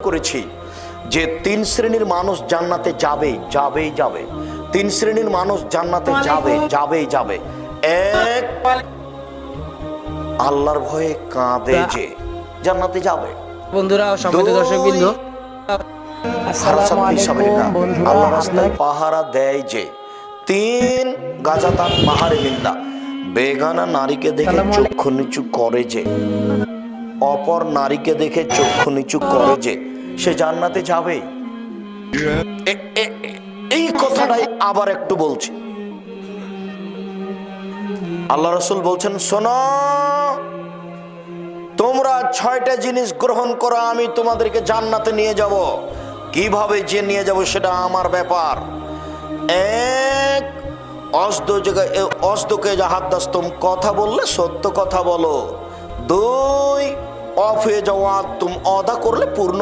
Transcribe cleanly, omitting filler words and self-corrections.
করেছি যে তিন শ্রেণীর মানুষ জান্নাতে যাবেই যাবে। তিন শ্রেণীর মানুষ জান্নাতে যাবেই যাবে। এক, আল্লাহর ভয়ে কাঁদে যে জান্নাতে যাবে। বন্ধুরা, সম্মানিত দর্শকবৃন্দ, আসসালামু আলাইকুম বন্ধুরা, আল্লাহর রাস্তায় পাহারা দেয় যে। তিন, গাজাতান মাহারে মিন্দা, বেগানা নারীকে দেখে চক্ষু নিচু করে যে, অপর নারীকে দেখে চক্ষু নিচু করে যে, সে জান্নাতে যাবে। এই কথাটাই আবার একটু বলছি। আল্লাহ রাসূল বলছেন, শোনো, তোমরা 6টা জিনিস গ্রহণ করো, আমি তোমাদেরকে জান্নাতে নিয়ে যাব। কিভাবে যে নিয়ে যাব সেটা আমার ব্যাপার। এক, অসদকে জাহাদাস্তুম, কথা বললে সত্য কথা বলো। দুই, অফে যাওয়া তুম, অদা করলে পূর্ণ